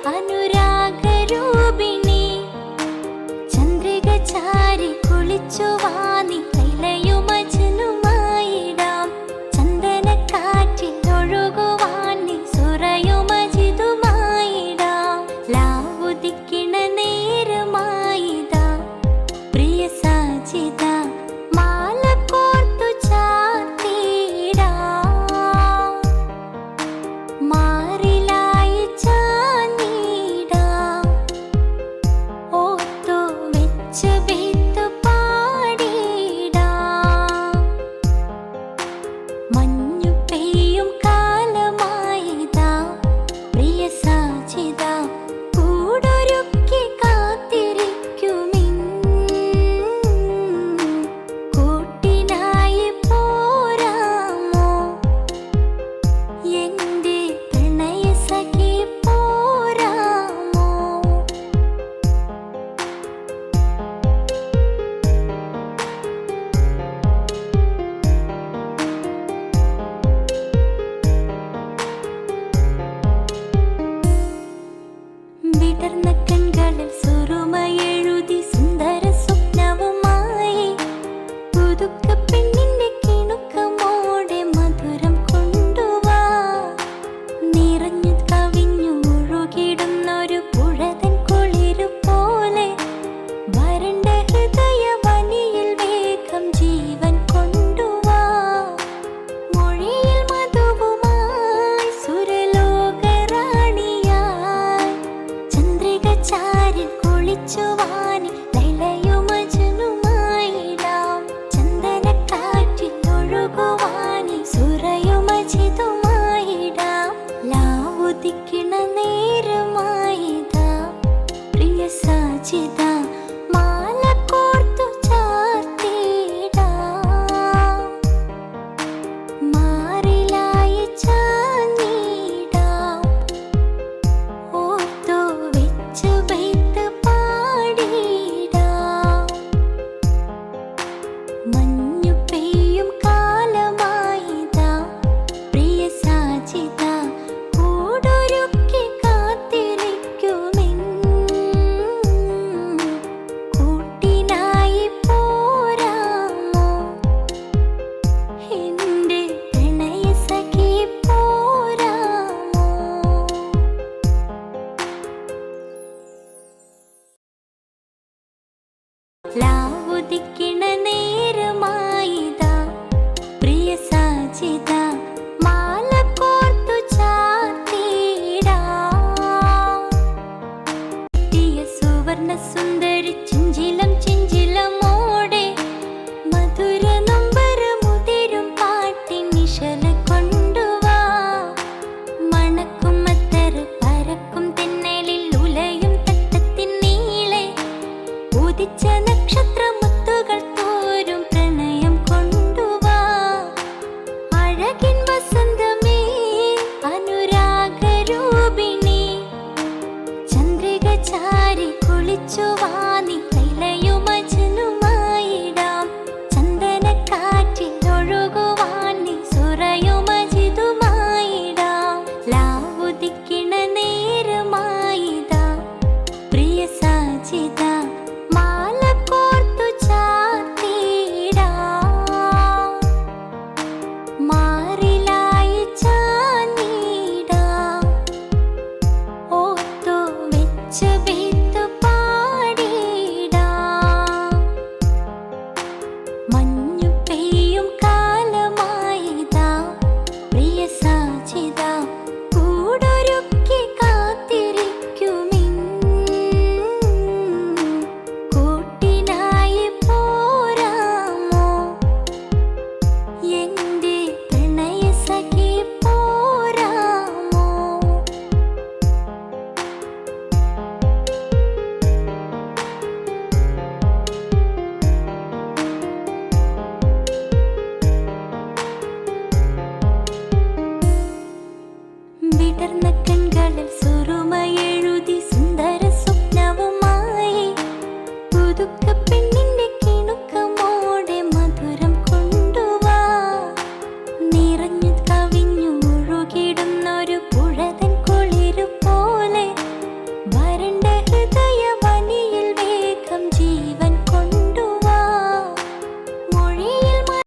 അനുരാഗരൂപിണി ചന്ദ്രിക ചാരി കുളിച്ചു വാനി ലൈലയും മജ്നുമായിടാം ചന്ദനക്കാറ്റിൽ ഒഴുകുവാൻ നീ സുറയും മജിദുമായിടാം ലാവുദിക്കിണ നേരമായിതാ പ്രിയ സാജിദ മാല കോർത്തു ചാർത്തിടാം മാറിലായി ചാഞ്ഞിടാം ഓർത്തു വെച്ച് ബീത്ത് പാടിടാം മഞ്ഞു പെയ്യും കാലമായിതാ പ്രിയ സാജിദ കൂടൊരുക്കി കാത്തിരിക്കുമിൻ കൂട്ടിനായി പോരാമോ എന്റെ പ്രണയ സഖി പോരാമോ വിടർന്ന കൺകളിൽ സുറുമയെഴുതി സുന്ദര സ്വപ്നവുമായി പുതുക്ക പെണ്ണിന്റെ കിണുക്കമോടെ മധുരം കൊണ്ടുവാ നിറഞ്ഞു കവിഞ്ഞു ഒഴുകിടുന്നൊരു പുഴതൻ കുളിരു പോലെ വരണ്ട ഹൃദയവനിയിൽ വേഗം ജീവൻ കൊണ്ടുവാ മൊഴിയിൽ മധുവുമായി സുരലോകറാണിയായി ചന്ദ്രിക ചാരിൽ കുളിച്ചു വാനി ലൈലയും മജ്നുമായിടാം ചന്ദനക്കാറ്റിൽ ഒഴുകുവാനി സുറയും മജിദുമായിടാം ലാവുദിക്കിണ നേരമായിതാ പ്രിയ സാജിദ മാല കോർത്തു ചാർത്തിടാം മാറിലായി ചാഞ്ഞിടാം ഓർത്തു വെച്ച് ബൈത്ത് പാടിടാം മഞ്ഞു പെയ്യും കാലമായിതാ പ്രിയ സാജിദ കൂടൊരുക്കി കാത്തിരിക്കുമിൻ കൂട്ടിനായി പോരാമോ എന്റെ പ്രണയ സഖി പോരാമോ ലാവുദിക്കിണ നേരമായിതാ പ്രിയ സാജിദ മാല കോർത്തു ചാർത്തിടാം പ്രിയ സുവർണ സുന്ദരി ചിഞ്ചിലം ചിഞ്ചിലമോടെ മധുര നൊമ്പരമുതിരും പാട്ടിൻ നിശല കൊണ്ടുവാ മണക്കും മത്തർ പരക്കും തെന്നലിൽ ഉലയും തട്ടത്തിൻ നീളെ ഉദിച്ച നക്ഷത്രമുത്തുകൾ തോരും പ്രണയം കൊണ്ടുവാ അഴകിൻ വസന്തമേ അനുരാഗരൂപിണി ചന്ദ്രിക ചാരി കുളിച്ചു വാനി ലൈലയും മജ്നുമായിടാം ചന്ദനക്കാറ്റിൽ ഒഴുകുവാൻ നീ സുറയും മജിദുമായിടാം ലാവുദിക്കിണ നേരമായിതാ പ്രിയ സാജിദ മാല കോർത്തു ചാർത്തിടാം മാറിലായി ചാഞ്ഞിടാം ഓർത്തു വെച്ച് ബീത്ത് പാടിടാം മഞ്ഞു പെയ്യും കാലമായിതാ പ്രിയ സാജിദ കൂടൊരുക്കി കാത്തിരിക്കുമിൻ കൂട്ടിനായി പോരാമോ എന്റെ പ്രണയ സഖി പോരാമോ വിടർന്ന